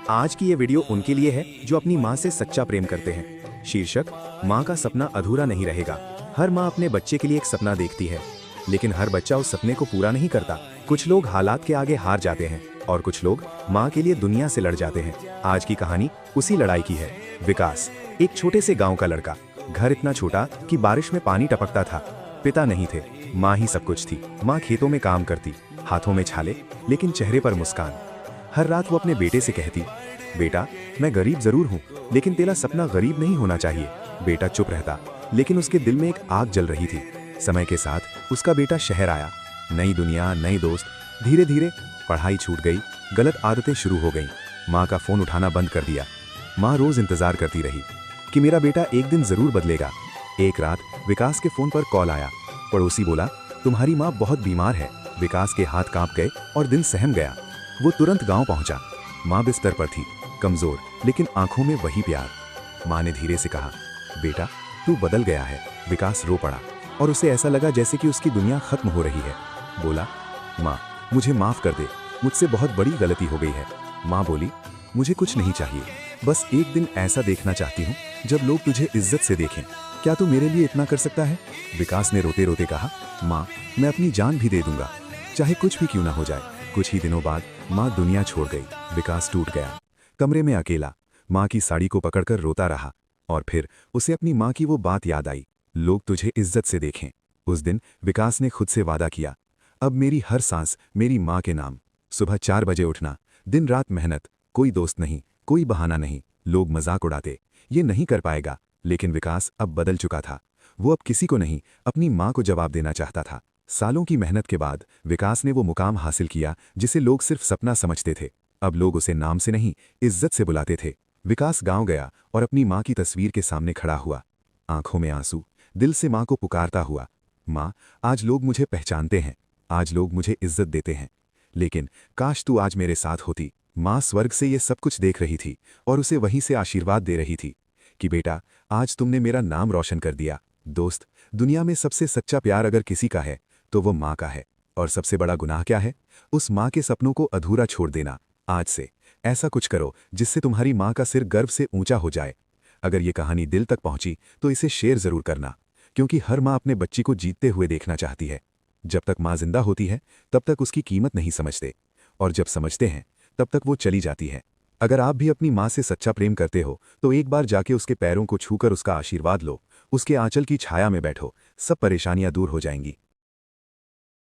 आज की ये वीडियो उनके लिए है जो अपनी माँ से सच्चा प्रेम करते हैं। शीर्षक, माँ का सपना अधूरा नहीं रहेगा। हर माँ अपने बच्चे के लिए एक सपना देखती है, लेकिन हर बच्चा उस सपने को पूरा नहीं करता। कुछ लोग हालात के आगे हार जाते हैं और कुछ लोग माँ के लिए दुनिया से लड़ जाते हैं। आज की कहानी उसी लड़ाई की है। विकास एक छोटे से गाँव का लड़का। घर इतना छोटा कि बारिश में पानी टपकता था। पिता नहीं थे, माँ ही सब कुछ थी। माँ खेतों में काम करती, हाथों में छाले, लेकिन चेहरे पर मुस्कान। हर रात वो अपने बेटे से कहती, बेटा मैं गरीब जरूर हूँ, लेकिन तेरा सपना गरीब नहीं होना चाहिए। बेटा चुप रहता, लेकिन उसके दिल में एक आग जल रही थी। समय के साथ उसका बेटा शहर आया। नई दुनिया, नए दोस्त। धीरे धीरे पढ़ाई छूट गई, गलत आदतें शुरू हो गईं। माँ का फोन उठाना बंद कर दिया। माँ रोज इंतजार करती रही कि मेरा बेटा एक दिन जरूर बदलेगा। एक रात विकास के फोन पर कॉल आया। पड़ोसी बोला, तुम्हारी माँ बहुत बीमार है। विकास के हाथ कांप गए और दिल सहम गया। वो तुरंत गांव पहुंचा। माँ बिस्तर पर थी, कमजोर, लेकिन आंखों में वही प्यार। माँ ने धीरे से कहा, बेटा तू बदल गया है। विकास रो पड़ा और उसे ऐसा लगा जैसे कि उसकी दुनिया खत्म हो रही है। बोला, माँ मुझे माफ कर दे, मुझसे बहुत बड़ी गलती हो गई है। माँ बोली, मुझे कुछ नहीं चाहिए, बस एक दिन ऐसा देखना चाहती हूँ जब लोग तुझे इज्जत से देखें। क्या तू मेरे लिए इतना कर सकता है? विकास ने रोते रोते कहा, माँ मैं अपनी जान भी दे दूंगा, चाहे कुछ भी क्यों ना हो जाए। कुछ ही दिनों बाद माँ दुनिया छोड़ गई। विकास टूट गया, कमरे में अकेला, माँ की साड़ी को पकड़कर रोता रहा। और फिर उसे अपनी माँ की वो बात याद आई, लोग तुझे इज्जत से देखें। उस दिन विकास ने खुद से वादा किया, अब मेरी हर सांस मेरी माँ के नाम। सुबह 4 बजे उठना, दिन रात मेहनत, कोई दोस्त नहीं, कोई बहाना नहीं। लोग मजाक उड़ाते, ये नहीं कर पाएगा, लेकिन विकास अब बदल चुका था। वो अब किसी को नहीं, अपनी माँ को जवाब देना चाहता था। सालों की मेहनत के बाद विकास ने वो मुकाम हासिल किया जिसे लोग सिर्फ सपना समझते थे। अब लोग उसे नाम से नहीं, इज्जत से बुलाते थे। विकास गांव गया और अपनी माँ की तस्वीर के सामने खड़ा हुआ, आंखों में आंसू, दिल से माँ को पुकारता हुआ, माँ आज लोग मुझे पहचानते हैं, आज लोग मुझे इज्जत देते हैं, लेकिन काश तू आज मेरे साथ होती। माँ स्वर्ग से ये सब कुछ देख रही थी और उसे वहीं से आशीर्वाद दे रही थी कि बेटा आज तुमने मेरा नाम रोशन कर दिया। दोस्त, दुनिया में सबसे सच्चा प्यार अगर किसी का है तो वो माँ का है। और सबसे बड़ा गुनाह क्या है? उस माँ के सपनों को अधूरा छोड़ देना। आज से ऐसा कुछ करो जिससे तुम्हारी माँ का सिर गर्व से ऊंचा हो जाए। अगर ये कहानी दिल तक पहुंची तो इसे शेयर जरूर करना, क्योंकि हर माँ अपने बच्ची को जीतते हुए देखना चाहती है। जब तक माँ जिंदा होती है तब तक उसकी कीमत नहीं समझते, और जब समझते हैं तब तक वो चली जाती है। अगर आप भी अपनी माँ से सच्चा प्रेम करते हो तो एक बार जाके उसके पैरों को छूकर उसका आशीर्वाद लो, उसके आंचल की छाया में बैठो, सब परेशानियां दूर हो जाएंगी।